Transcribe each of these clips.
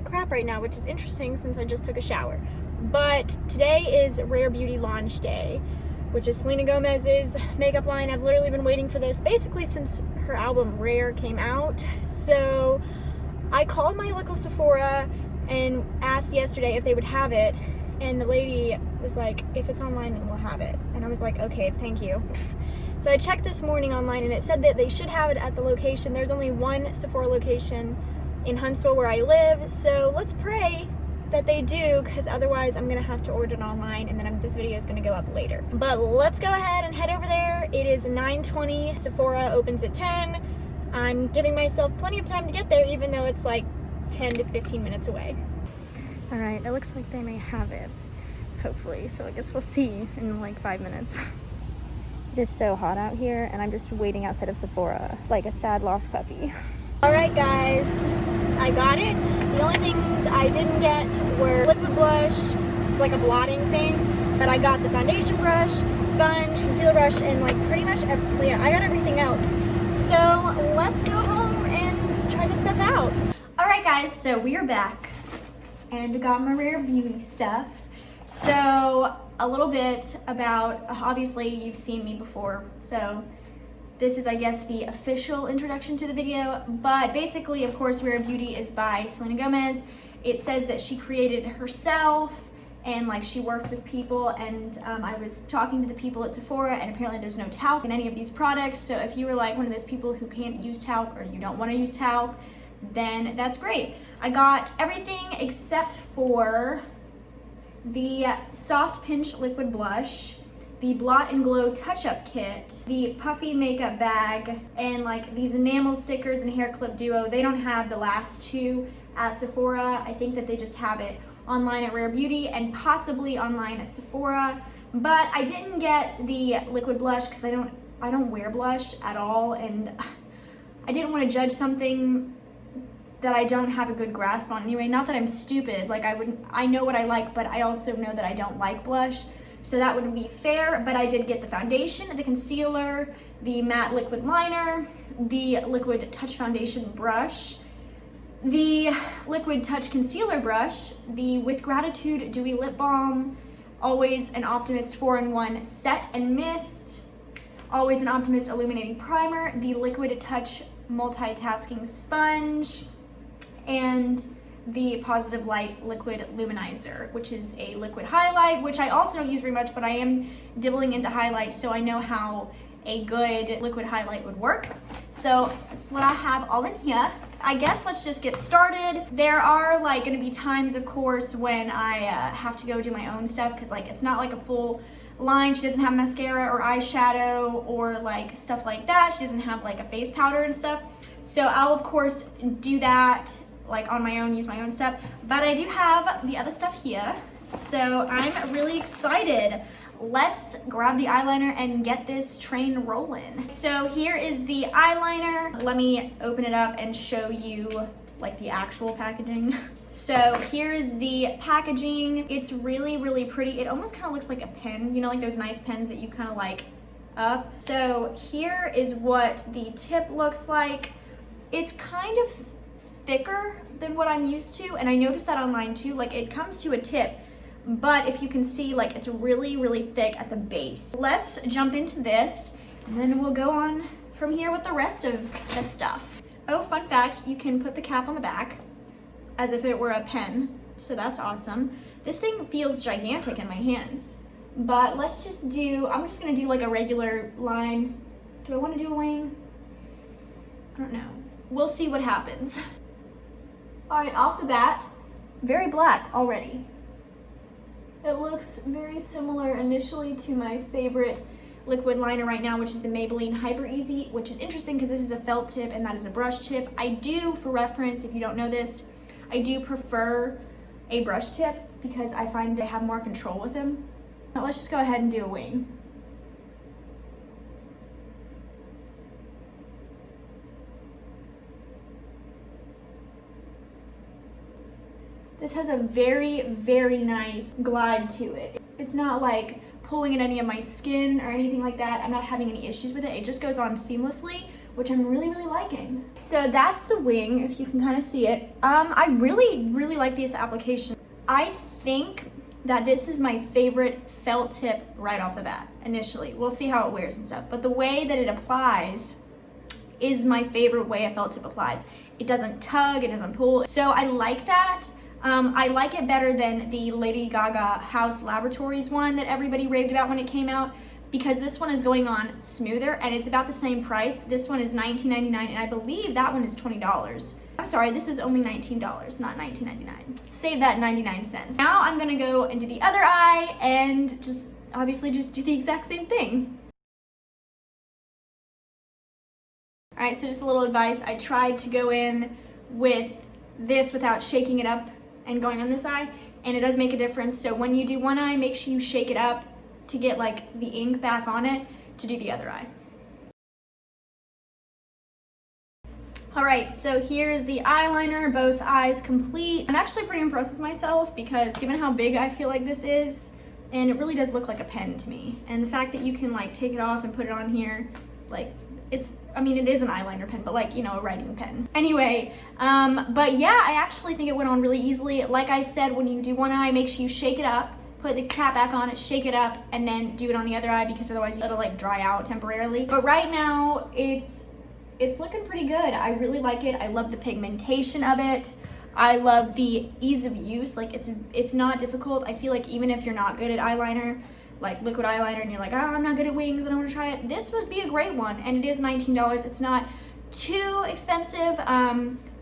like crap right now, which is interesting since I just took a shower. But today is Rare Beauty launch day, which is Selena Gomez's makeup line. I've literally been waiting for this basically since her album Rare came out. So I called my local Sephora and asked yesterday if they would have it, and the lady was like, if it's online then we'll have it. And I was like, okay, thank you. So I checked this morning online and it said that they should have it at the location. There's only one Sephora location in Huntsville where I live, so let's pray that they do, because otherwise I'm gonna have to order it online and then this video is gonna go up later. But let's go ahead and head over there. It is 9:20, Sephora opens at 10. I'm giving myself plenty of time to get there, even though it's like 10 to 15 minutes away. All right, it looks like they may have it, hopefully. So I guess we'll see in like 5 minutes. It is so hot out here and I'm just waiting outside of Sephora like a sad lost puppy. All right guys, I got it. The only things I didn't get were liquid blush, it's like a blotting thing, but I got the foundation brush, sponge, concealer brush, and like pretty much I got everything else. So let's go home and try this stuff out. All right guys, so we are back and got my Rare Beauty stuff. So a little bit about, obviously you've seen me before, so this is, I guess, the official introduction to the video, but basically, of course, Rare Beauty is by Selena Gomez. It says that she created it herself and like she worked with people, and I was talking to the people at Sephora, and apparently there's no talc in any of these products. So if you were like one of those people who can't use talc or you don't want to use talc, then that's great. I got everything except for the Soft Pinch Liquid Blush, the Blot and Glow Touch-Up Kit, the Puffy Makeup Bag, and like these enamel stickers and hair clip duo. They don't have the last two at Sephora. I think that they just have it online at Rare Beauty and possibly online at Sephora. But I didn't get the liquid blush because I don't wear blush at all, and I didn't want to judge something that I don't have a good grasp on anyway. Not that I'm stupid, like I know what I like, but I also know that I don't like blush. So that wouldn't be fair, but I did get the foundation, the concealer, the matte liquid liner, the liquid touch foundation brush, the liquid touch concealer brush, the With Gratitude Dewy Lip Balm, Always an Optimist 4-in-1 Set and Mist, Always an Optimist Illuminating Primer, the Liquid Touch Multitasking Sponge, and the Positive Light Liquid Luminizer, which is a liquid highlight, which I also don't use very much, but I am dibbling into highlight, so I know how a good liquid highlight would work. So that's what I have all in here. I guess let's just get started. There are like gonna be times, of course, when I have to go do my own stuff, because like it's not like a full line. She doesn't have mascara or eyeshadow or like stuff like that. She doesn't have like a face powder and stuff. So I'll of course do that like on my own, use my own stuff, but I do have the other stuff here, so I'm really excited. Let's grab the eyeliner and get this train rolling. So here is the eyeliner. Let me open it up and show you like the actual packaging. So here is the packaging. It's really, really pretty. It almost kind of looks like a pen, you know, like those nice pens that you kind of like up. So here is what the tip looks like. It's kind of thicker than what I'm used to, and I noticed that online too. Like it comes to a tip, but if you can see, like it's really, really thick at the base. Let's jump into this, and then we'll go on from here with the rest of the stuff. Oh, fun fact, you can put the cap on the back as if it were a pen, so that's awesome. This thing feels gigantic in my hands, but let's just do, I'm just gonna do like a regular line. Do I want to do a wing? I don't know. We'll see what happens. All right, off the bat, very black already. It looks very similar initially to my favorite liquid liner right now, which is the Maybelline Hyper Easy, which is interesting because this is a felt tip and that is a brush tip. I do, for reference, if you don't know this, I do prefer a brush tip because I find I have more control with them. Now let's just go ahead and do a wing. This has a very, very nice glide to it. It's not like pulling at any of my skin or anything like that. I'm not having any issues with it. It just goes on seamlessly, which I'm really, really liking. So that's the wing, if you can kind of see it. I really, really like this application. I think that this is my favorite felt tip right off the bat, initially. We'll see how it wears and stuff, but the way that it applies is my favorite way a felt tip applies. It doesn't tug, it doesn't pull. So I like that. I like it better than the Lady Gaga House Laboratories one that everybody raved about when it came out, because this one is going on smoother and it's about the same price. This one is $19.99 and I believe that one is $20. I'm sorry, this is only $19, not $19.99. Save that 99 cents. Now I'm gonna go and do the other eye and just obviously just do the exact same thing. All right, so just a little advice. I tried to go in with this without shaking it up and going on this eye, and it does make a difference. So when you do one eye, make sure you shake it up to get like the ink back on it to do the other eye. All right, so here's the eyeliner, both eyes complete. I'm actually pretty impressed with myself because given how big I feel like this is, and it really does look like a pen to me. And the fact that you can like take it off and put it on here, like I mean, it is an eyeliner pen, but like, you know, a writing pen. Anyway, but yeah, I actually think it went on really easily. Like I said, when you do one eye, make sure you shake it up, put the cap back on it, shake it up, and then do it on the other eye because otherwise it'll like dry out temporarily. But right now, it's looking pretty good. I really like it. I love the pigmentation of it. I love the ease of use. Like it's not difficult. I feel like even if you're not good at eyeliner, like liquid eyeliner, and you're like, oh, I'm not good at wings, I don't want to try it, this would be a great one. And it is $19. It's not too expensive,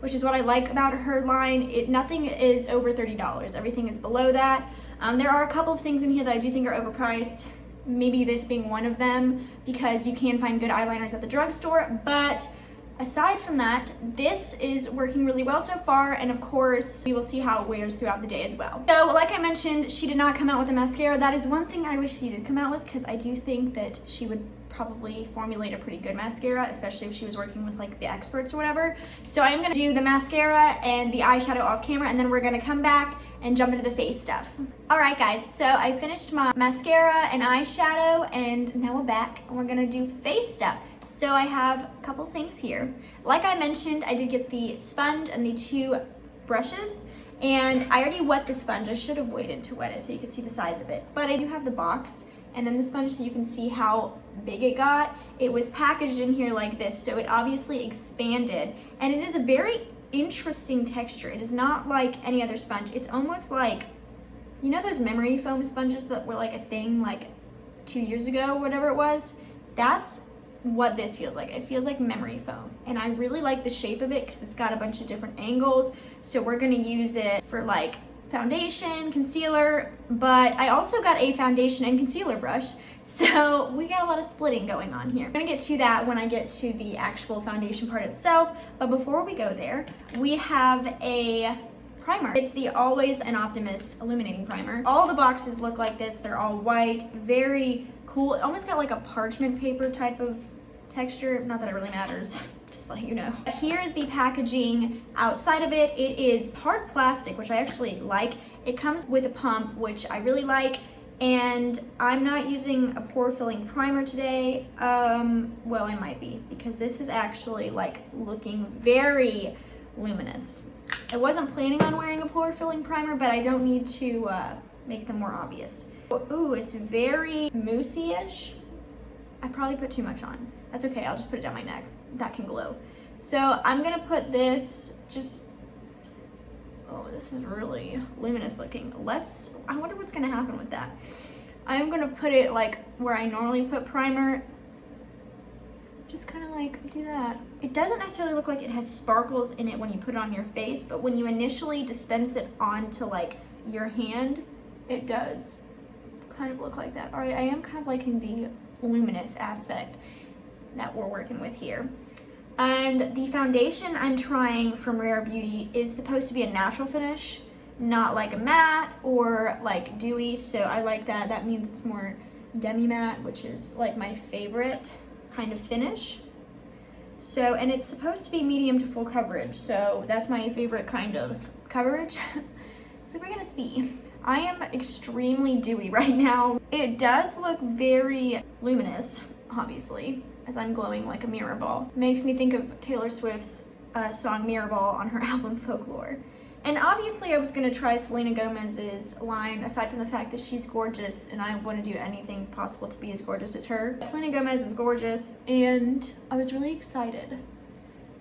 which is what I like about her line. Nothing is over $30. Everything is below that. There are a couple of things in here that I do think are overpriced, maybe this being one of them, because you can find good eyeliners at the drugstore. But aside from that, this is working really well so far, and of course, we will see how it wears throughout the day as well. So, like I mentioned, she did not come out with a mascara. That is one thing I wish she did come out with, because I do think that she would probably formulate a pretty good mascara, especially if she was working with like the experts or whatever. So I am gonna do the mascara and the eyeshadow off camera, and then we're gonna come back and jump into the face stuff. All right, guys, so I finished my mascara and eyeshadow, and now we're back and we're gonna do face stuff. So I have a couple things here. Like I mentioned, I did get the sponge and the 2 brushes, and I already wet the sponge. I should have waited to wet it so you could see the size of it. But I do have the box and then the sponge so you can see how big it got. It was packaged in here like this, so it obviously expanded, and it is a very interesting texture. It is not like any other sponge. It's almost like, you know those memory foam sponges that were like a thing like 2 years ago, whatever it was? That's what this feels like. It feels like memory foam, and I really like the shape of it because it's got a bunch of different angles. So we're gonna use it for like foundation, concealer, but I also got a foundation and concealer brush, so we got a lot of splitting going on here. I'm gonna get to that when I get to the actual foundation part itself, but before we go there, we have a primer. It's the Always an Optimist Illuminating Primer. All the boxes look like this. They're all white, very cool. It almost got like a parchment paper type of texture. Not that it really matters, just to let you know. Here's the packaging outside of it. It is hard plastic, which I actually like. It comes with a pump, which I really like, and I'm not using a pore filling primer today. Well, I might be, because this is actually like looking very luminous. I wasn't planning on wearing a pore filling primer, but I don't need to make them more obvious. Ooh, it's very moussey-ish. I probably put too much on. That's okay, I'll just put it down my neck. That can glow. So I'm gonna put this oh, this is really luminous looking. I wonder what's gonna happen with that. I'm gonna put it like where I normally put primer. Just kind of like do that. It doesn't necessarily look like it has sparkles in it when you put it on your face, but when you initially dispense it onto like your hand, it does kind of look like that. All right, I am kind of liking the luminous aspect that we're working with here. And the foundation I'm trying from Rare Beauty is supposed to be a natural finish, not like a matte or like dewy, so I like that. That means it's more demi-matte, which is like my favorite kind of finish. So, and it's supposed to be medium to full coverage, so that's my favorite kind of coverage. So we're gonna see. I am extremely dewy right now. It does look very luminous, obviously. as I'm glowing like a mirror ball. Makes me think of Taylor Swift's song Mirror Ball on her album Folklore. And obviously I was gonna try Selena Gomez's line, aside from the fact that she's gorgeous and I want to do anything possible to be as gorgeous as her. Selena Gomez is gorgeous and I was really excited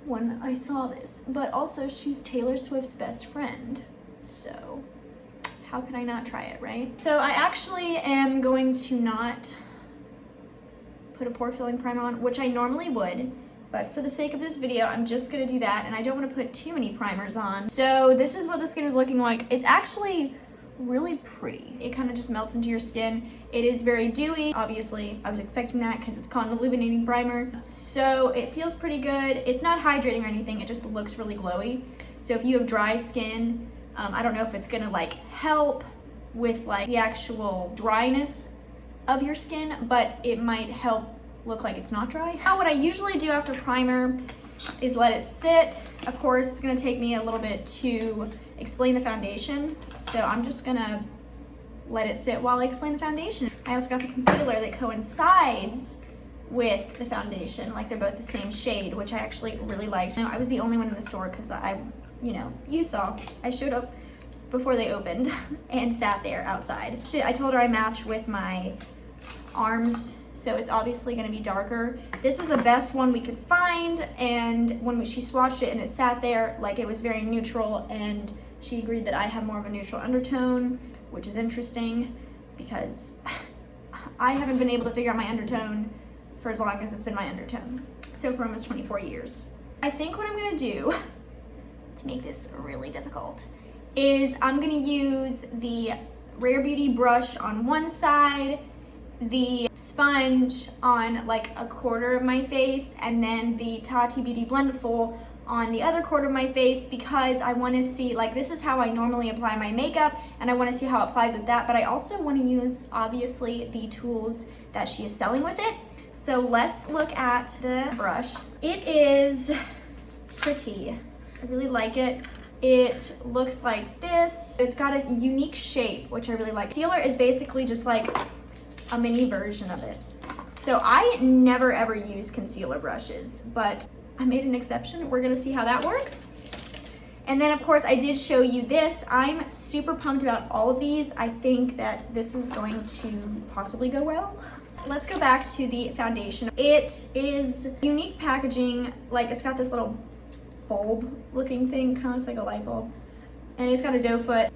when I saw this, but also she's Taylor Swift's best friend, so how could I not try it, right? So I actually am going to not put a pore filling primer on, which I normally would, but for the sake of this video, I'm just gonna do that, and I don't wanna put too many primers on. So this is what the skin is looking like. It's actually really pretty. It kind of just melts into your skin. It is very dewy. Obviously, I was expecting that because it's called an illuminating primer. So it feels pretty good. It's not hydrating or anything, it just looks really glowy. So if you have dry skin, I don't know if it's gonna like help with like the actual dryness of your skin, but it might help look like it's not dry. Now what I usually do after primer is let it sit. Of course, it's gonna take me a little bit to explain the foundation, so I'm just gonna let it sit while I explain the foundation. I also got the concealer that coincides with the foundation, like they're both the same shade, which I actually really liked. Now, I was the only one in the store because you saw, I showed up before they opened and sat there outside. I told her I matched with my arms, so it's obviously gonna be darker. This was the best one we could find, and when she swatched it and it sat there, like it was very neutral, and she agreed that I have more of a neutral undertone, which is interesting because I haven't been able to figure out my undertone for as long as it's been my undertone. So for almost 24 years. I think what I'm gonna do to make this really difficult is I'm gonna use the Rare Beauty brush on one side, the sponge on like a quarter of my face, and then the Tati Beauty Blendful on the other quarter of my face, because I want to see, like, this is how I normally apply my makeup and I want to see how it applies with that, but I also want to use obviously the tools that she is selling with it. So let's look at the brush. It is pretty. I really like it. It looks like this. It's got a unique shape, which I really like. Concealer is basically just like a mini version of it. So I never ever use concealer brushes, but I made an exception. We're gonna see how that works. And then of course I did show you this. I'm super pumped about all of these. I think that this is going to possibly go well. Let's go back to the foundation. It is unique packaging. Like, it's got this little bulb looking thing, kind of looks like a light bulb. And it's got a doe foot.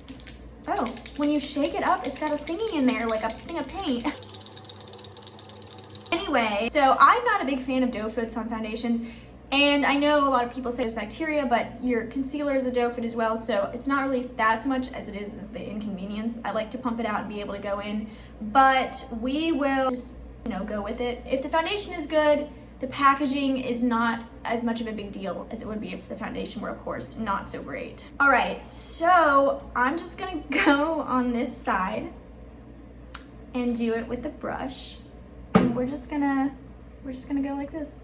Oh, when you shake it up, it's got a thingy in there, like a thing of paint. Anyway, so I'm not a big fan of doe foots on foundations, and I know a lot of people say there's bacteria, but your concealer is a doe foot as well, so it's not really that much as it is the inconvenience. I like to pump it out and be able to go in, but we will just, go with it. If the foundation is good, the packaging is not as much of a big deal as it would be if the foundation were, of course, not so great. All right, so I'm just gonna go on this side and do it with the brush. And we're just gonna go like this.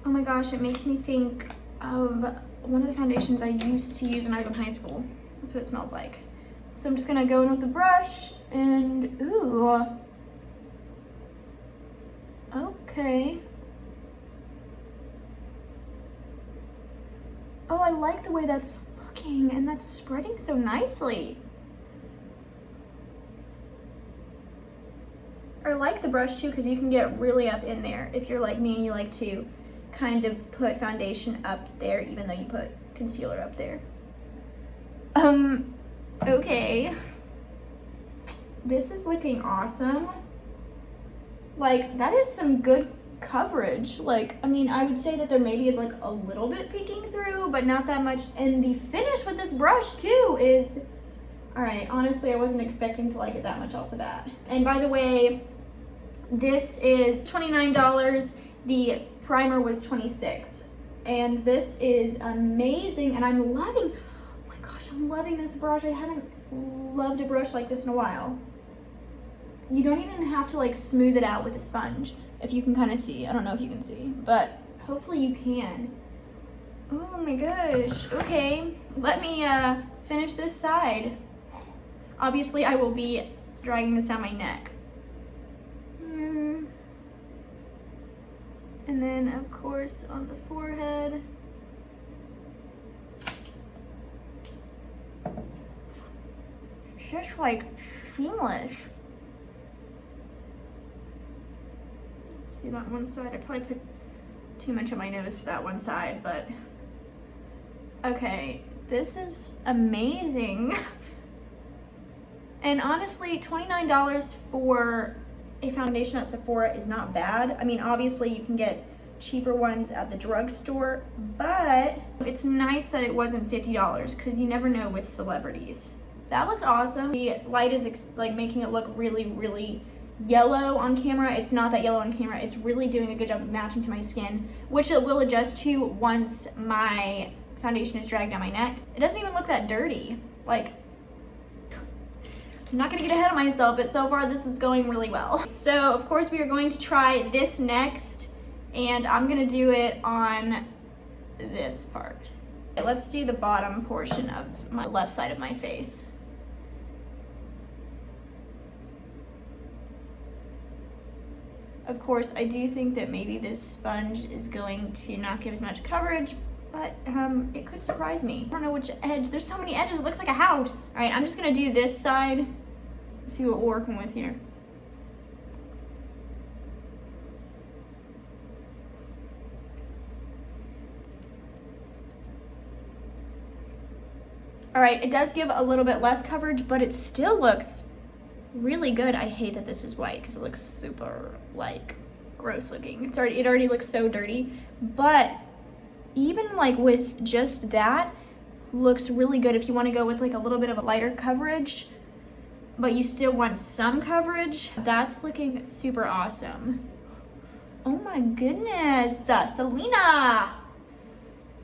Oh my gosh, it makes me think of one of the foundations I used to use when I was in high school. That's what it smells like. So I'm just gonna go in with the brush and, ooh. Okay. Oh, I like the way that's looking, and that's spreading so nicely. I like the brush too, because you can get really up in there if you're like me and you like to kind of put foundation up there even though you put concealer up there. Okay. This is looking awesome. Like, that is some good coverage. Like, I mean, I would say that there maybe is like a little bit peeking through, but not that much. And the finish with this brush too is, all right, honestly, I wasn't expecting to like it that much off the bat. And by the way, this is $29. The primer was $26. And this is amazing. And I'm loving, oh my gosh, I'm loving this brush. I haven't loved a brush like this in a while. You don't even have to like smooth it out with a sponge, if you can kind of see. I don't know if you can see, but hopefully you can. Oh my gosh. Okay, let me finish this side. Obviously I will be dragging this down my neck. And then of course on the forehead. It's just like seamless. See that one side, I probably put too much on my nose for that one side, but okay, this is amazing. And honestly, $29 for a foundation at Sephora is not bad. I mean, obviously you can get cheaper ones at the drugstore, but it's nice that it wasn't $50 because you never know with celebrities. That looks awesome. The light is like making it look really, really yellow on camera. It's not that yellow on camera. It's really doing a good job of matching to my skin, which it will adjust to once my foundation is dragged down my neck. It doesn't even look that dirty. Like, I'm not gonna get ahead of myself, but so far this is going really well. So of course we are going to try this next, and I'm gonna do it on this part. Okay, let's do the bottom portion of my left side of my face. Of course, I do think that maybe this sponge is going to not give as much coverage, but it could surprise me. I don't know which edge. There's so many edges, it looks like a house. All right, I'm just gonna do this side, see what we're working with here. All right, it does give a little bit less coverage, but it still looks really good. I hate that this is white because it looks super like gross looking. It already looks so dirty, but even like with just that, looks really good if you want to go with like a little bit of a lighter coverage, but you still want some coverage. That's looking super awesome. Oh my goodness, Selena.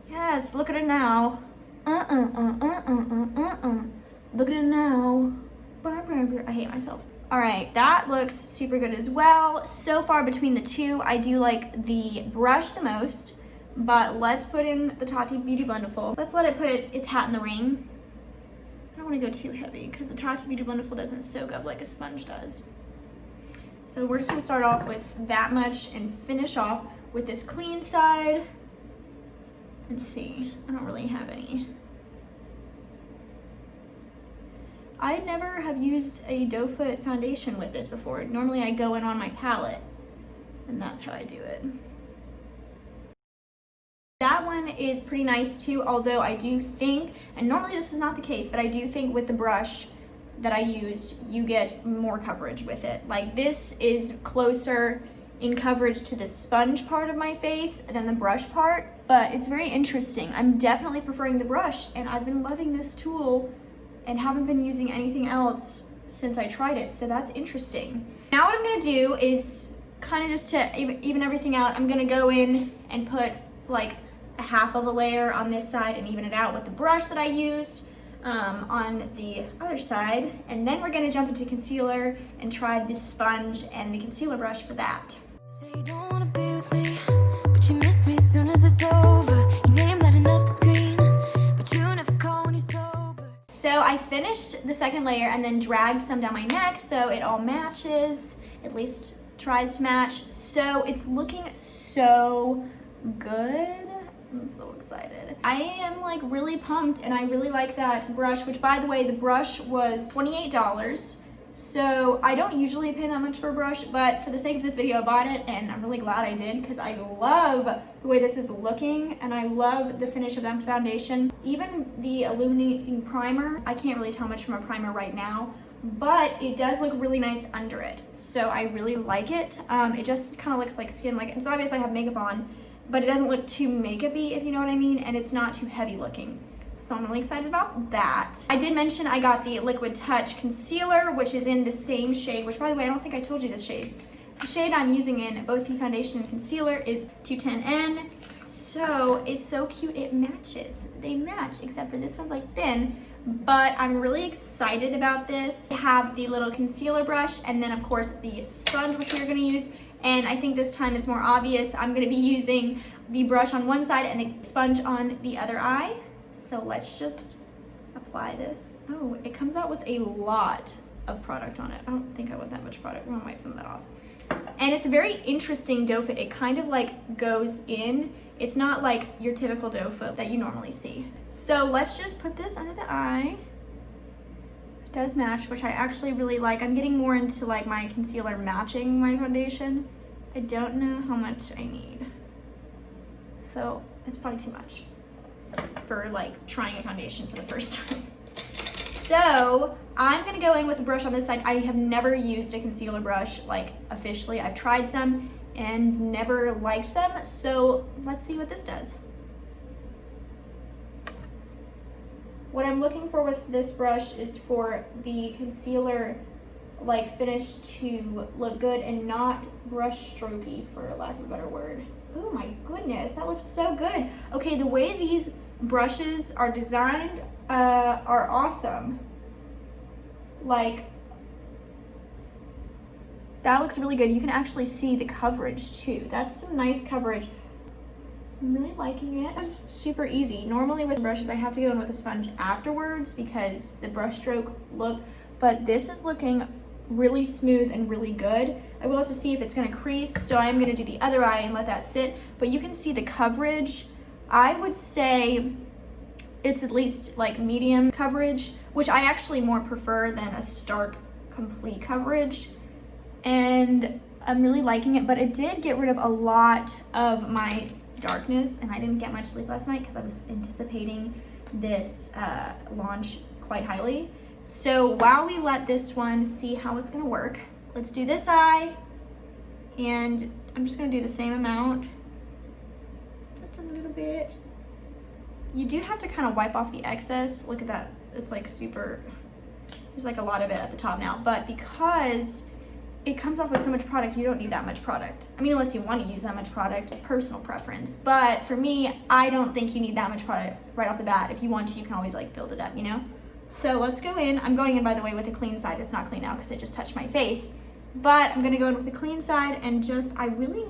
Yes, look at it now. Look at it now. I hate myself. All right, that looks super good as well. So far between the two, I do like the brush the most, but let's put in the Tati Beauty Blendiful. Let's let it put its hat in the ring. I don't want to go too heavy because the Tati Beauty Blendiful doesn't soak up like a sponge does. So we're just gonna start off with that much and finish off with this clean side. Let's see, I don't really have any. I never have used a doe foot foundation with this before. Normally I go in on my palette, and that's how I do it. That one is pretty nice too, although I do think, and normally this is not the case, but I do think with the brush that I used, you get more coverage with it. Like this is closer in coverage to the sponge part of my face than the brush part, but it's very interesting. I'm definitely preferring the brush, and I've been loving this tool and haven't been using anything else since I tried it, so that's interesting. Now what I'm gonna do is kind of just to even everything out, I'm gonna go in and put like a half of a layer on this side and even it out with the brush that I used on the other side, and then we're gonna jump into concealer and try the sponge and the concealer brush for that. So you don't wanna be with me, but you miss me as soon as it's over. Your name lighting up the screen, but you never call when you're sober. So I finished the second layer and then dragged some down my neck so it all matches, at least tries to match. So it's looking so good. I'm so excited. I am like really pumped, and I really like that brush, which by the way, the brush was $28. So I don't usually pay that much for a brush, but for the sake of this video, I bought it, and I'm really glad I did because I love the way this is looking, and I love the finish of that foundation. Even the illuminating primer, I can't really tell much from a primer right now, but it does look really nice under it. So I really like it. It just kind of looks like skin, like it's obvious I have makeup on, but it doesn't look too makeup-y, if you know what I mean, and it's not too heavy looking. So I'm really excited about that. I did mention I got the Liquid Touch Concealer, which is in the same shade, which by the way, I don't think I told you this shade. The shade I'm using in both the foundation and concealer is 210N. So it's so cute, it matches. They match, except for this one's like thin, but I'm really excited about this. I have the little concealer brush, and then of course the sponge, which we're gonna use. And I think this time it's more obvious. I'm gonna be using the brush on one side and the sponge on the other eye. So let's just apply this. Oh, it comes out with a lot of product on it. I don't think I want that much product. I'm gonna wipe some of that off. And it's a very interesting doe foot. It kind of like goes in. It's not like your typical doe foot that you normally see. So let's just put this under the eye. It does match, which I actually really like. I'm getting more into like my concealer matching my foundation. I don't know how much I need. So it's probably too much for like trying a foundation for the first time. So I'm gonna go in with a brush on this side. I have never used a concealer brush like officially. I've tried some and never liked them. So let's see what this does. What I'm looking for with this brush is for the concealer like finish to look good and not brush strokey, for lack of a better word. Oh my goodness, that looks so good. Okay, the way these brushes are designed are awesome. Like, that looks really good. You can actually see the coverage too. That's some nice coverage. I'm really liking it. It's super easy. Normally with brushes, I have to go in with a sponge afterwards because the brush stroke look, but this is looking really smooth and really good. I will have to see if it's gonna crease, so I'm gonna do the other eye and let that sit, but you can see the coverage. I would say it's at least like medium coverage, which I actually more prefer than a stark complete coverage. And I'm really liking it, but it did get rid of a lot of my darkness, and I didn't get much sleep last night because I was anticipating this launch quite highly. So while we let this one see how it's gonna work, let's do this eye, and I'm just gonna do the same amount, just a little bit. You do have to kind of wipe off the excess. Look at that, it's like super, there's like a lot of it at the top now, but because it comes off with so much product, you don't need that much product. I mean, unless you want to use that much product, personal preference. But for me, I don't think you need that much product right off the bat. If you want to, you can always like build it up, you know? So let's go in. I'm going in, by the way, with a clean side. It's not clean now because it just touched my face. But I'm gonna go in with a clean side and just, I really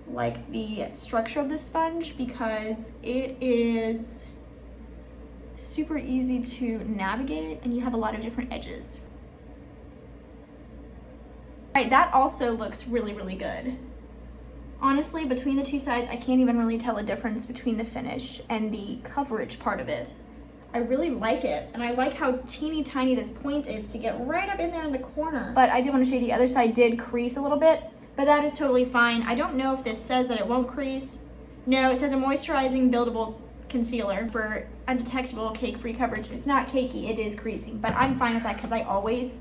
like the structure of this sponge because it is super easy to navigate and you have a lot of different edges. Right, that also looks really, really good. Honestly, between the two sides, I can't even really tell a difference between the finish and the coverage part of it. I really like it, and I like how teeny tiny this point is to get right up in there in the corner. But I did want to show you the other side did crease a little bit, but that is totally fine. I don't know if this says that it won't crease. No, it says a moisturizing buildable concealer for undetectable cake-free coverage. It's not cakey, it is creasing, but I'm fine with that because I always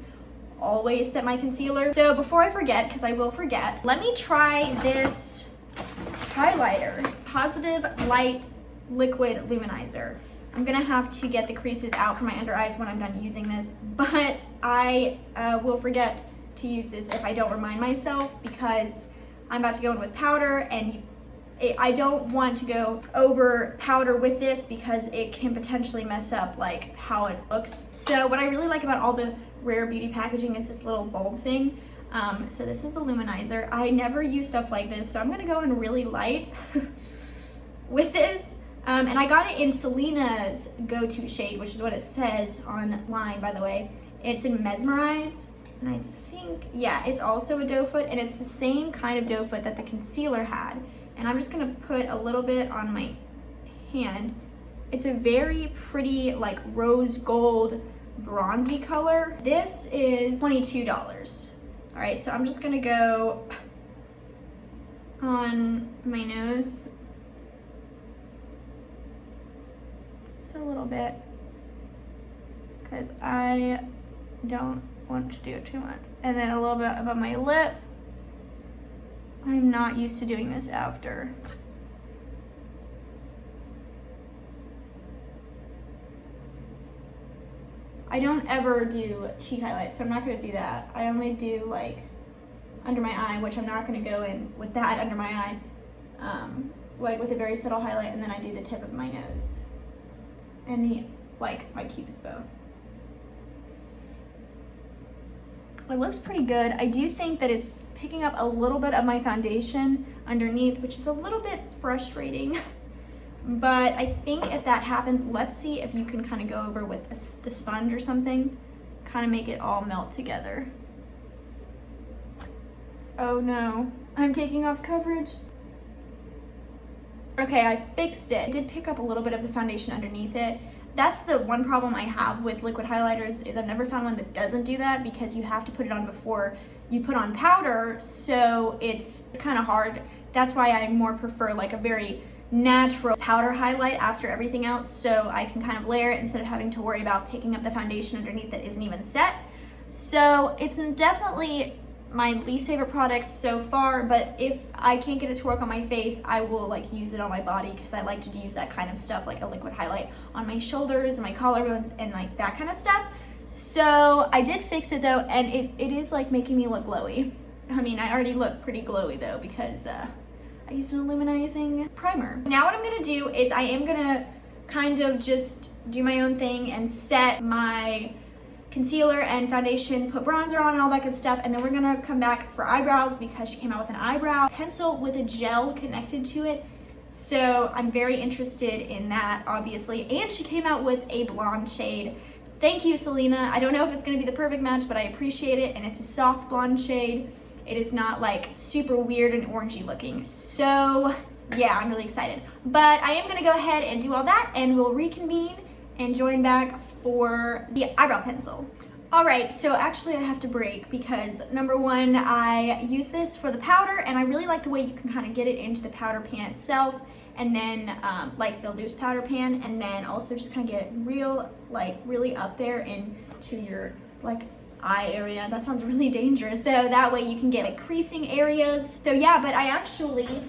set my concealer. So before I forget, because I will forget, let me try this highlighter, Positive Light Liquid Luminizer. I'm gonna have to get the creases out from my under eyes when I'm done using this, but I will forget to use this if I don't remind myself because I'm about to go in with powder and I don't want to go over powder with this because it can potentially mess up like how it looks. So what I really like about all the Rare Beauty packaging is this little bulb thing. So this is the luminizer. I never use stuff like this, so I'm gonna go in really light with this. And I got it in Selena's go-to shade, which is what it says online, by the way. It's in Mesmerize, and I think, yeah, it's also a doe foot, and it's the same kind of doe foot that the concealer had. And I'm just gonna put a little bit on my hand. It's a very pretty, like rose gold, bronzy color. This is $22. All right, so I'm just gonna go on my nose. Just a little bit, because I don't want to do it too much. And then a little bit above my lip. I'm not used to doing this after. I don't ever do cheek highlights, so I'm not gonna do that. I only do like under my eye, which I'm not gonna go in with that under my eye, like with a very subtle highlight, and then I do the tip of my nose and the, like my Cupid's bow. It looks pretty good. I do think that it's picking up a little bit of my foundation underneath, which is a little bit frustrating. But I think if that happens, let's see if you can kind of go over with the sponge or something, kind of make it all melt together. Oh no, I'm taking off coverage. Okay, I fixed it. I did pick up a little bit of the foundation underneath it. That's the one problem I have with liquid highlighters is I've never found one that doesn't do that because you have to put it on before you put on powder, so it's kind of hard. That's why I more prefer like a very natural powder highlight after everything else, so I can kind of layer it instead of having to worry about picking up the foundation underneath that isn't even set. So it's definitely my least favorite product so far, but if I can't get it to work on my face, I will like use it on my body because I like to use that kind of stuff, like a liquid highlight on my shoulders and my collarbones and like that kind of stuff. So I did fix it though, and it is like making me look glowy. I mean, I already look pretty glowy though because I used an illuminizing primer. Now what I'm gonna do is I am gonna kind of just do my own thing and set my concealer and foundation, put bronzer on and all that good stuff, and then we're gonna come back for eyebrows because she came out with an eyebrow pencil with a gel connected to it. So I'm very interested in that, obviously. And she came out with a blonde shade. Thank you, Selena. I don't know if it's gonna be the perfect match, but I appreciate it, and it's a soft blonde shade. It is not like super weird and orangey looking. So yeah, I'm really excited. But I am gonna go ahead and do all that, and we'll reconvene and join back for the eyebrow pencil. All right, so actually I have to break because number one, I use this for the powder, and I really like the way you can kind of get it into the powder pan itself, and then like the loose powder pan, and then also just kind of get it really up there into your like eye area. That sounds really dangerous. So that way you can get like creasing areas. So yeah, but I actually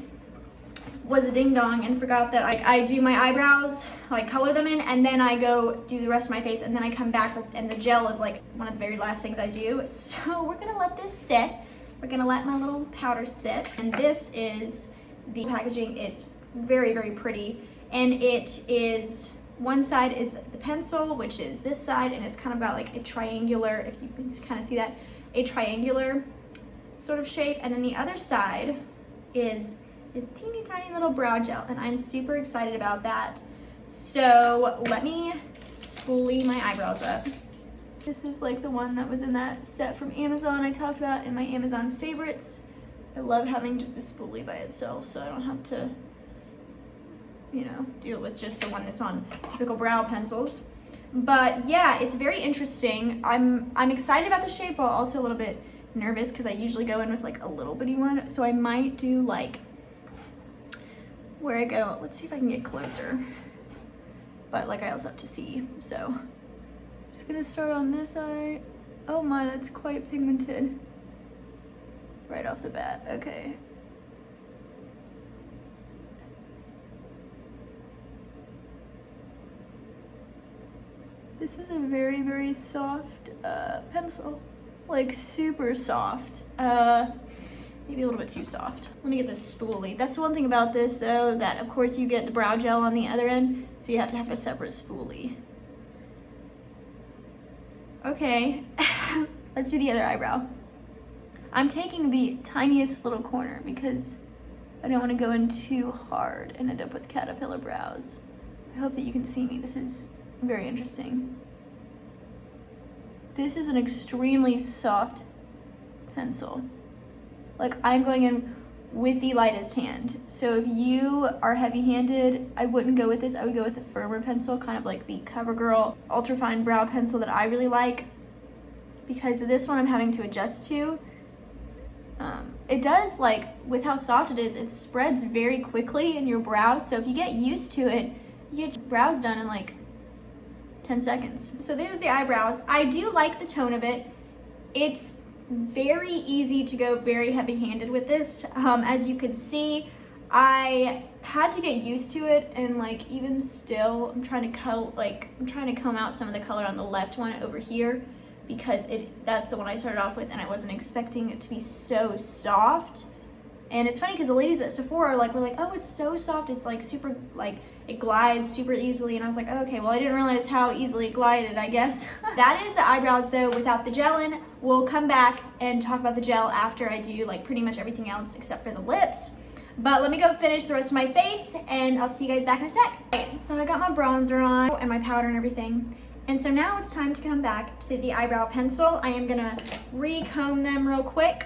was a ding dong and forgot that I do my eyebrows, like color them in, and then I go do the rest of my face, and then I come back with, and the gel is like one of the very last things I do. So we're gonna let this sit. We're gonna let my little powder sit, and this is the packaging. It's very, very pretty, and it is, one side is the pencil, which is this side, and it's kind of got like a triangular, if you can kind of see that, a triangular sort of shape, and then the other side is teeny tiny little brow gel, and I'm super excited about that. So let me spoolie my eyebrows up. This is like the one that was in that set from Amazon I talked about in my Amazon favorites. I love having just a spoolie by itself so I don't have to, you know, deal with just the one that's on typical brow pencils. But yeah, it's very interesting. I'm excited about the shape, but also a little bit nervous because I usually go in with like a little bitty one. So I might do like, where I go, let's see if I can get closer. But like I also have to see, so I'm just gonna start on this eye. Oh my, that's quite pigmented. Right off the bat, okay. This is a very, very soft pencil. Like super soft. Maybe a little bit too soft. Let me get this spoolie. That's the one thing about this though, that of course you get the brow gel on the other end, so you have to have a separate spoolie. Okay, let's do the other eyebrow. I'm taking the tiniest little corner because I don't want to go in too hard and end up with caterpillar brows. I hope that you can see me. This is very interesting. This is an extremely soft pencil. Like I'm going in with the lightest hand. So if you are heavy-handed, I wouldn't go with this. I would go with a firmer pencil, kind of like the CoverGirl Ultra Fine Brow Pencil that I really like, because this one I'm having to adjust to. It does, like, with how soft it is, it spreads very quickly in your brows. So if you get used to it, you get your brows done in like 10 seconds. So there's the eyebrows. I do like the tone of it. It's very easy to go very heavy-handed with this. As you could see, I had to get used to it, and like even still I'm trying to comb out some of the color on the left one over here because that's the one I started off with, and I wasn't expecting it to be so soft. And it's funny because the ladies at Sephora were like, oh, it's so soft, it's like super, like it glides super easily, and I was like, oh, okay, well I didn't realize how easily it glided, I guess. That is the eyebrows though without the gel in. We'll come back and talk about the gel after I do like pretty much everything else except for the lips. But let me go finish the rest of my face and I'll see you guys back in a sec. Okay, so I got my bronzer on and my powder and everything. And so now it's time to come back to the eyebrow pencil. I am gonna recomb them real quick.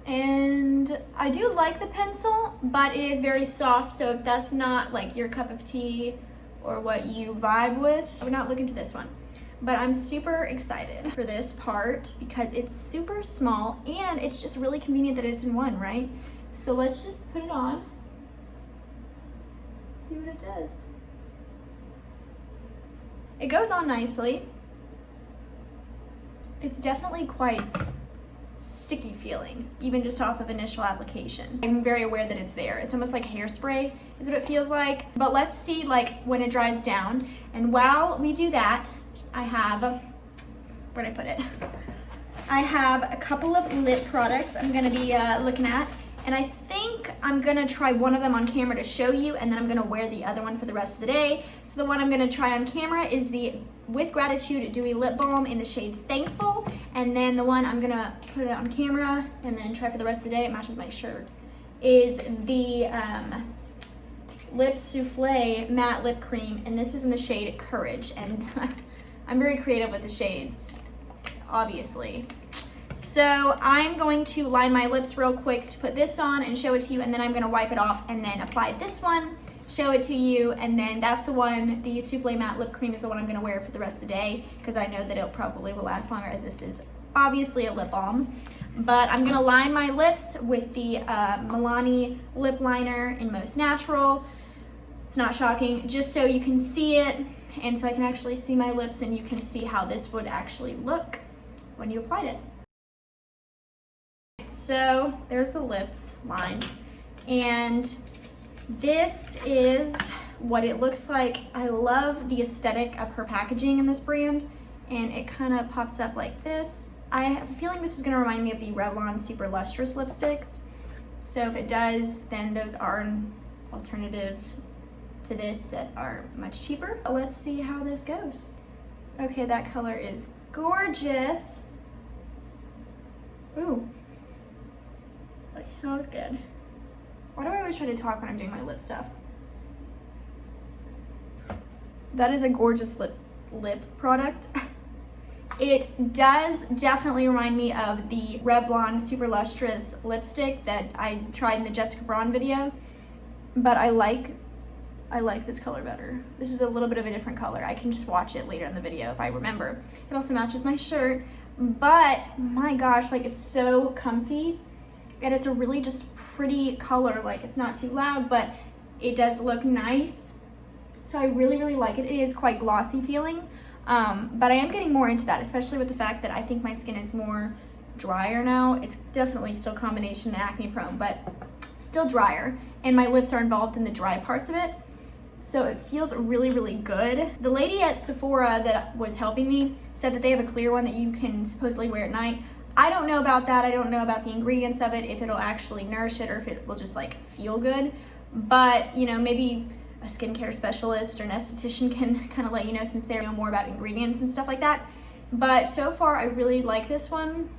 And I do like the pencil, but it is very soft, so if that's not like your cup of tea or what you vibe with, I would not look into this one. But I'm super excited for this part because it's super small and it's just really convenient that it's in one, right? So let's just put it on, see what it does. It goes on nicely. It's definitely quite sticky feeling, even just off of initial application. I'm very aware that it's there. It's almost like hairspray is what it feels like. But let's see like when it dries down. And while we do that, I have, where'd I put it? I have a couple of lip products I'm gonna be looking at. And I think I'm gonna try one of them on camera to show you, and then I'm gonna wear the other one for the rest of the day. So the one I'm gonna try on camera is the With Gratitude Dewy Lip Balm in the shade Thankful. And then the one I'm gonna put it on camera and then try for the rest of the day, it matches my shirt, is the Lip Souffle Matte Lip Cream. And this is in the shade Courage. And I'm very creative with the shades, obviously. So I'm going to line my lips real quick to put this on and show it to you, and then I'm gonna wipe it off and then apply this one, show it to you, and then that's the one, the Souffle Matte Lip Cream is the one I'm gonna wear for the rest of the day because I know that it probably will last longer as this is obviously a lip balm. But I'm gonna line my lips with the Milani lip liner in Most Natural. It's not shocking, just so you can see it and so I can actually see my lips and you can see how this would actually look when you applied it. So there's the lips lined, and this is what it looks like. I love the aesthetic of her packaging in this brand, and it kind of pops up like this. I have a feeling this is going to remind me of the Revlon Super Lustrous lipsticks. So if it does, then those are an alternative to this that are much cheaper. Let's see how this goes. Okay, that color is gorgeous. Ooh. Oh, good. Why do I always try to talk when I'm doing my lip stuff? That is a gorgeous lip product. It does definitely remind me of the Revlon Super Lustrous lipstick that I tried in the Jessica Braun video, but I like this color better. This is a little bit of a different color. I can just watch it later in the video if I remember. It also matches my shirt, but my gosh, like it's so comfy. And it's a really just pretty color. Like it's not too loud, but it does look nice. So I really, really like it. It is quite glossy feeling, but I am getting more into that, especially with the fact that I think my skin is more drier now. It's definitely still combination acne prone, but still drier. And my lips are involved in the dry parts of it. So it feels really, really good. The lady at Sephora that was helping me said that they have a clear one that you can supposedly wear at night. I don't know about that. I don't know about the ingredients of it, if it'll actually nourish it or if it will just like feel good. But you know, maybe a skincare specialist or an esthetician can kind of let you know since they know more about ingredients and stuff like that. But so far I really like this one.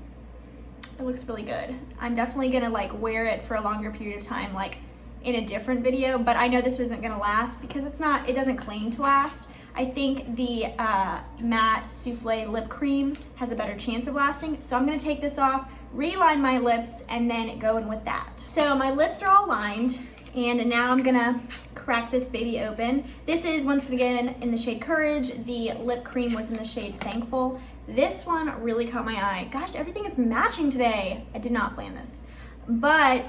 It looks really good. I'm definitely gonna like wear it for a longer period of time, like in a different video, but I know this isn't gonna last because it doesn't claim to last. I think the matte souffle lip cream has a better chance of lasting. So I'm gonna take this off, reline my lips, and then go in with that. So my lips are all lined, and now I'm gonna crack this baby open. This is, once again, in the shade Courage. The lip cream was in the shade Thankful. This one really caught my eye. Gosh, everything is matching today. I did not plan this. But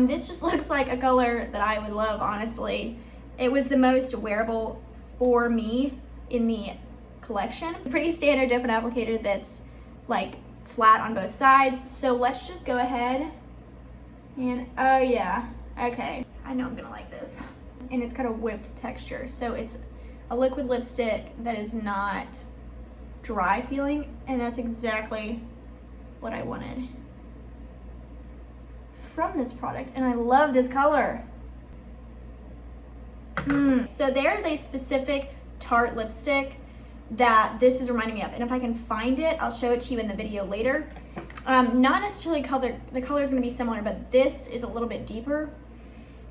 this just looks like a color that I would love, honestly. It was the most wearable for me in the collection. Pretty standard different applicator that's like flat on both sides. So let's just go ahead and, oh yeah, okay. I know I'm gonna like this. And it's got a whipped texture. So it's a liquid lipstick that is not dry feeling, and that's exactly what I wanted from this product. And I love this color. So there's a specific Tarte lipstick that this is reminding me of, and if I can find it, I'll show it to you in the video later. Not necessarily color, the color is going to be similar, but this is a little bit deeper,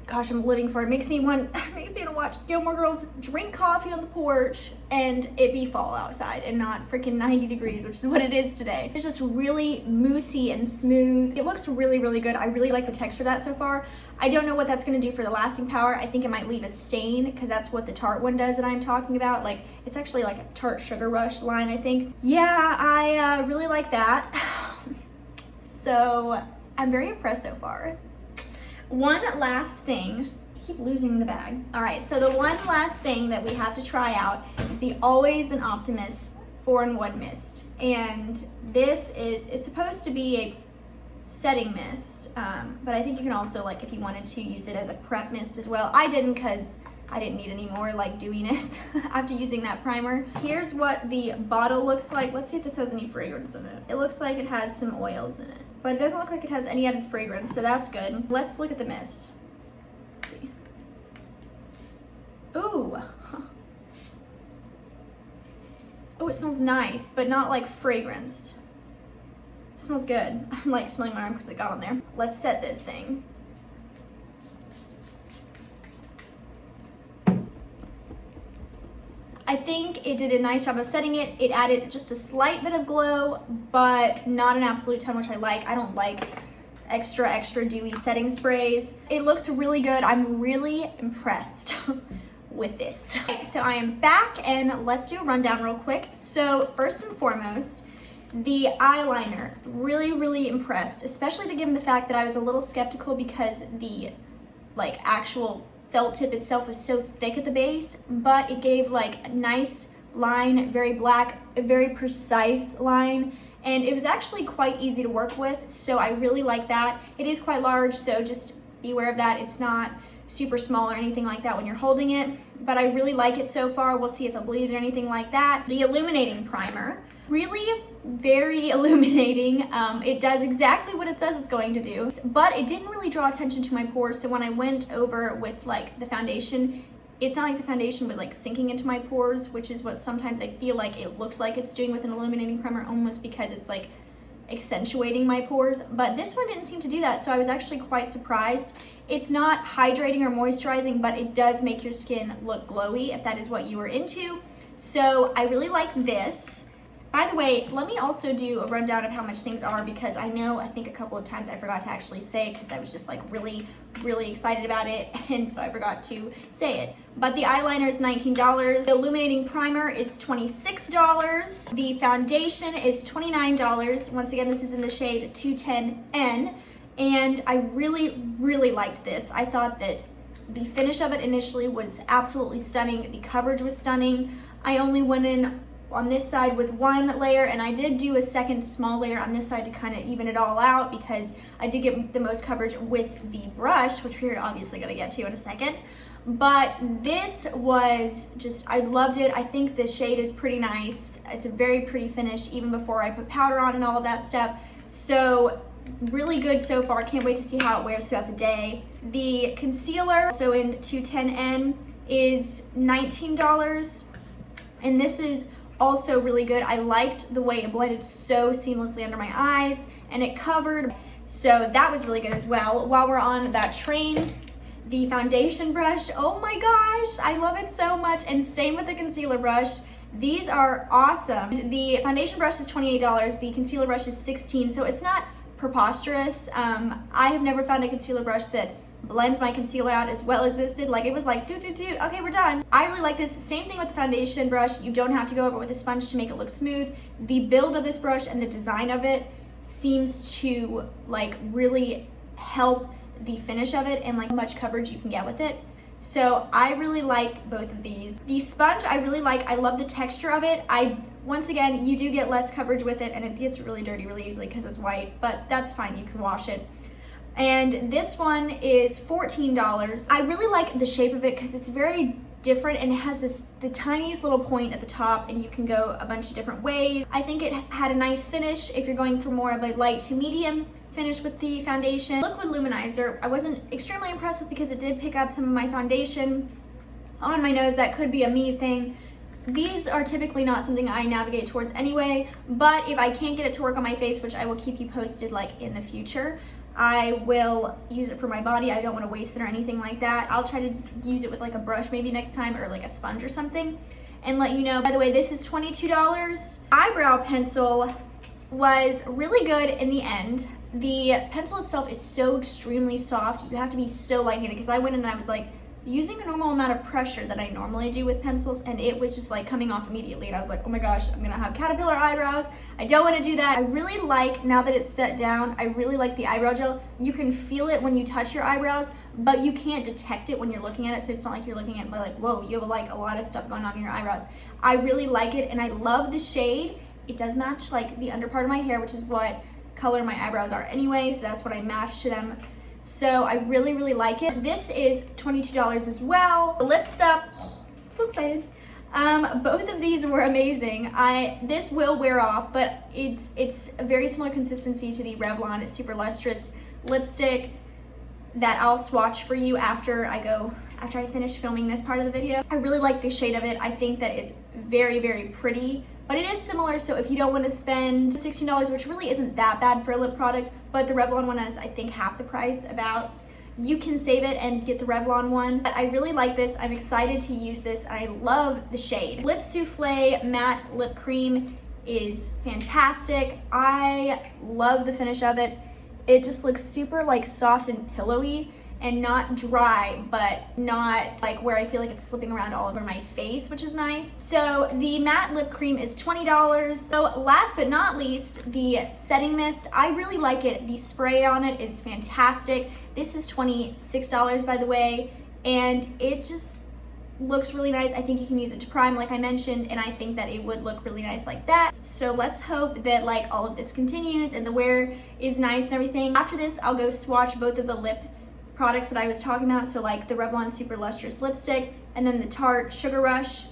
gosh, I'm living for it. Makes me want to watch Gilmore Girls, drink coffee on the porch, and it be fall outside and not freaking 90 degrees, which is what it is today. It's just really moussey and smooth. It looks really, really good. I really like the texture of that so far. I don't know what that's gonna do for the lasting power. I think it might leave a stain because that's what the Tarte one does that I'm talking about. Like, it's actually like a Tarte Sugar Rush line, I think. Yeah, I really like that. So I'm very impressed so far. One last thing, I keep losing the bag. All right, so the one last thing that we have to try out is the Always an Optimist 4-in-1 mist. And this it's supposed to be a setting mist, but I think you can also, like, if you wanted to, use it as a prep mist as well. I didn't, because I didn't need any more like dewiness after using that primer. Here's what the bottle looks like. Let's see if this has any fragrance in it. It looks like it has some oils in it, but it doesn't look like it has any added fragrance, so that's good. Let's look at the mist. Let's see. Ooh. Oh, it smells nice, but not like fragranced. It smells good. I'm like smelling my arm because it got on there. Let's set this thing. I think it did a nice job of setting it. It added just a slight bit of glow, but not an absolute ton, which I like. I don't like extra dewy setting sprays. It looks really good. I'm really impressed with this. Okay, so I am back, and let's do a rundown real quick. So first and foremost, the eyeliner, really impressed, especially given the fact that I was a little skeptical because the like actual felt tip itself was so thick at the base, but it gave like a nice line, very black, a very precise line, and it was actually quite easy to work with, so I really like that. It is quite large, so just be aware of that. It's not super small or anything like that when you're holding it, but I really like it so far. We'll see if it bleeds or anything like that. The illuminating primer, really very illuminating. It does exactly what it says it's going to do, but it didn't really draw attention to my pores. So when I went over with like the foundation, it's not like the foundation was like sinking into my pores, which is what sometimes I feel like it looks like it's doing with an illuminating primer, almost because it's like accentuating my pores. But this one didn't seem to do that, so I was actually quite surprised. It's not hydrating or moisturizing, but it does make your skin look glowy if that is what you are into. So I really like this. By the way, let me also do a rundown of how much things are, because I think a couple of times I forgot to actually say, because I was just like really excited about it, and so I forgot to say it. But the eyeliner is $19. The illuminating primer is $26. The foundation is $29. Once again, this is in the shade 210N, and I really liked this. I thought that the finish of it initially was absolutely stunning. The coverage was stunning. I only went in on this side with one layer, and I did do a second small layer on this side to kind of even it all out, because I did get the most coverage with the brush, which we're obviously going to get to in a second. But this was just, I loved it. I think the shade is pretty nice. It's a very pretty finish even before I put powder on and all of that stuff. So really good so far. Can't wait to see how it wears throughout the day. The concealer, so in 210N, is $19, and this is also really good. I liked the way it blended so seamlessly under my eyes, and it covered, so that was really good as well. While we're on that train, the foundation brush, oh my gosh, I love it so much, and same with the concealer brush. These are awesome. The foundation brush is $28, the concealer brush is $16, so it's not preposterous. I have never found a concealer brush that blends my concealer out as well as this did. Like, it was like, okay, we're done. I really like this. Same thing with the foundation brush. You don't have to go over it with a sponge to make it look smooth. The build of this brush and the design of it seems to like really help the finish of it and like how much coverage you can get with it. So I really like both of these. The sponge I really like. I love the texture of it. Once again, you do get less coverage with it, and it gets really dirty really easily because it's white, but that's fine. You can wash it. And this one is $14. I really like the shape of it because it's very different, and it has the tiniest little point at the top, and you can go a bunch of different ways. I think it had a nice finish if you're going for more of a light to medium finish with the foundation. Liquid luminizer, I wasn't extremely impressed with because it did pick up some of my foundation on my nose. That could be a me thing. These are typically not something I navigate towards anyway, but if I can't get it to work on my face, which I will keep you posted like in the future, I will use it for my body. I don't want to waste it or anything like that. I'll try to use it with like a brush maybe next time, or like a sponge or something, and let you know. By the way, this is $22. Eyebrow pencil was really good in the end. The pencil itself is so extremely soft. You have to be so light-handed, because I went in and I was like using a normal amount of pressure that I normally do with pencils, and it was just like coming off immediately, and I was like, oh my gosh, I'm gonna have caterpillar eyebrows. I don't want to do that. I really like, now that it's set down, I really like the eyebrow gel. You can feel it when you touch your eyebrows, but you can't detect it when you're looking at it, so it's not like you're looking at it, but like, whoa, you have like a lot of stuff going on in your eyebrows. I really like it, and I love the shade. It does match like the under part of my hair, which is what color my eyebrows are anyway, so that's what I match to them. So I really, really like it. This is $22 as well. The lip stuff, oh, I'm so excited. Both of these were amazing. This will wear off, but it's a very similar consistency to the Revlon Super Lustrous lipstick that I'll swatch for you after I finish filming this part of the video. I really like the shade of it. I think that it's very, very pretty, but it is similar, so if you don't want to spend $16, which really isn't that bad for a lip product, but the Revlon one is, I think, half the price about, you can save it and get the Revlon one. But I really like this. I'm excited to use this. I love the shade. Lip Souffle Matte Lip Cream is fantastic. I love the finish of it. It just looks super like soft and pillowy, and not dry, but not like where I feel like it's slipping around all over my face, which is nice. So the matte lip cream is $20. So last but not least, the setting mist. I really like it. The spray on it is fantastic. This is $26, by the way, and it just looks really nice. I think you can use it to prime, like I mentioned, and I think that it would look really nice like that. So let's hope that like all of this continues and the wear is nice and everything. After this, I'll go swatch both of the lip products that I was talking about, so like the Revlon Super Lustrous lipstick, and then the Tarte Sugar Rush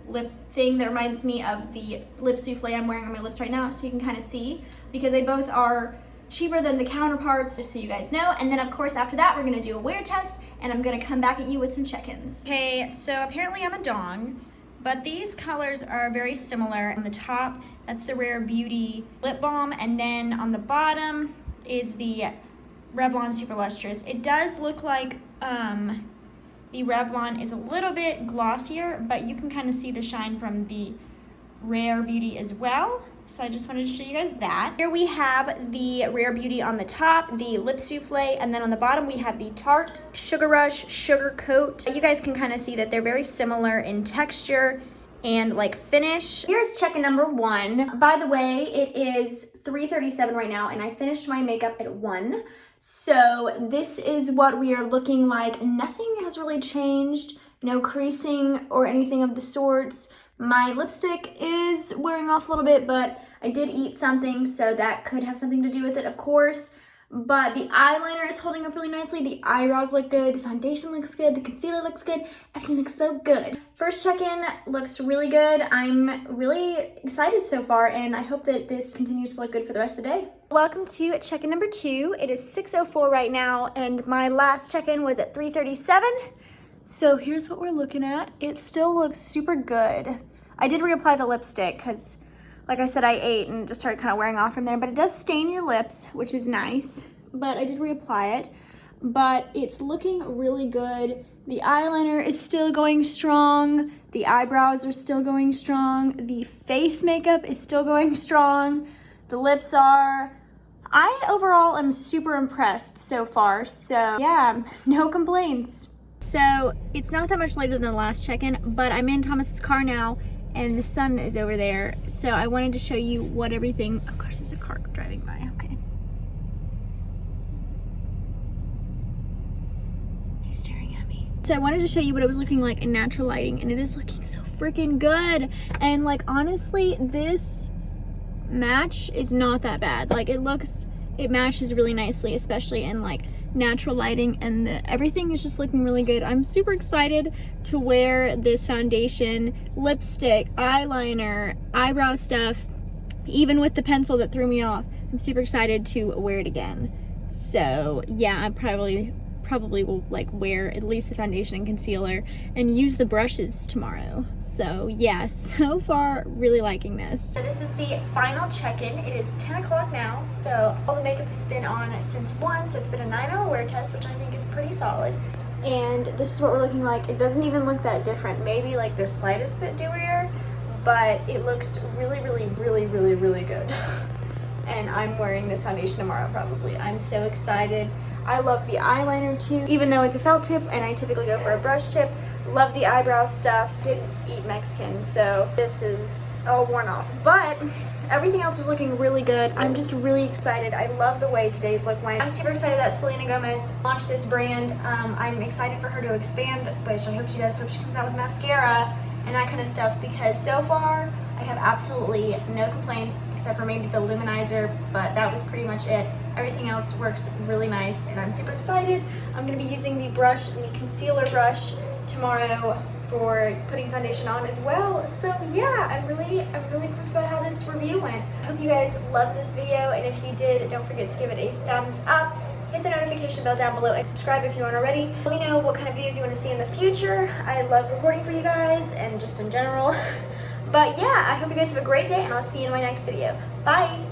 lip thing that reminds me of the lip souffle I'm wearing on my lips right now, so you can kind of see, because they both are cheaper than the counterparts, just so you guys know. And then of course after that we're gonna do a wear test, and I'm gonna come back at you with some check-ins. Okay, so apparently I'm a dong, but these colors are very similar. On the top, that's the Rare Beauty lip balm, and then on the bottom is the Revlon Super Lustrous. It does look like the Revlon is a little bit glossier, but you can kind of see the shine from the Rare Beauty as well. So I just wanted to show you guys that. Here we have the Rare Beauty on the top, the Lip Souffle, and then on the bottom we have the Tarte Sugar Rush Sugar Coat. You guys can kind of see that they're very similar in texture and like finish. Here's check-in number 1. By the way, it is 3:37 right now, and I finished my makeup at 1. So this is what we are looking like. Nothing has really changed, no creasing or anything of the sorts. My lipstick is wearing off a little bit, but I did eat something, so that could have something to do with it, of course. But the eyeliner is holding up really nicely. The eyebrows look good. The foundation looks good. The concealer looks good. Everything looks so good. First check-in looks really good. I'm really excited so far, and I hope that this continues to look good for the rest of the day. Welcome to check-in number 2. It is 6:04 right now, and my last check-in was at 3:37. So here's what we're looking at. It still looks super good. I did reapply the lipstick because, like I said, I ate and just started kind of wearing off from there, but it does stain your lips, which is nice, but I did reapply it. But it's looking really good. The eyeliner is still going strong. The eyebrows are still going strong. The face makeup is still going strong. The lips are. I overall am super impressed so far, so yeah, no complaints. So it's not that much later than the last check-in, but I'm in Thomas's car now, and the sun is over there, so I wanted to show you what everything. Of course, there's a car driving by. Okay, he's staring at me. So I wanted to show you what it was looking like in natural lighting, and it is looking so freaking good. And like, honestly, this match is not that bad. Like, it matches really nicely, especially in like natural lighting, and everything is just looking really good. I'm super excited to wear this foundation, lipstick, eyeliner, eyebrow stuff, even with the pencil that threw me off. I'm super excited to wear it again. So yeah, I'm probably probably will like wear at least the foundation and concealer and use the brushes tomorrow. So yeah, so far really liking this. So this is the final check-in. It is 10 o'clock now, so all the makeup has been on since 1, so it's been a 9-hour wear test, which I think is pretty solid. And this is what we're looking like. It doesn't even look that different, maybe like the slightest bit dewier, but it looks really, really, really, really, really good. And I'm wearing this foundation tomorrow probably. I'm so excited. I love the eyeliner too, even though it's a felt tip and I typically go for a brush tip. Love the eyebrow stuff. Didn't eat Mexican, so this is all worn off. But everything else is looking really good. I'm just really excited. I love the way today's look went. I'm super excited that Selena Gomez launched this brand. I'm excited for her to expand, which I hope she does. Hope she comes out with mascara and that kind of stuff, because so far I have absolutely no complaints except for maybe the luminizer, but that was pretty much it. Everything else works really nice and I'm super excited. I'm going to be using the brush, the concealer brush, tomorrow for putting foundation on as well. So yeah, I'm really pumped about how this review went. I hope you guys loved this video, and if you did, don't forget to give it a thumbs up. Hit the notification bell down below and subscribe if you aren't already. Let me know what kind of videos you want to see in the future. I love recording for you guys and just in general. But yeah, I hope you guys have a great day and I'll see you in my next video. Bye!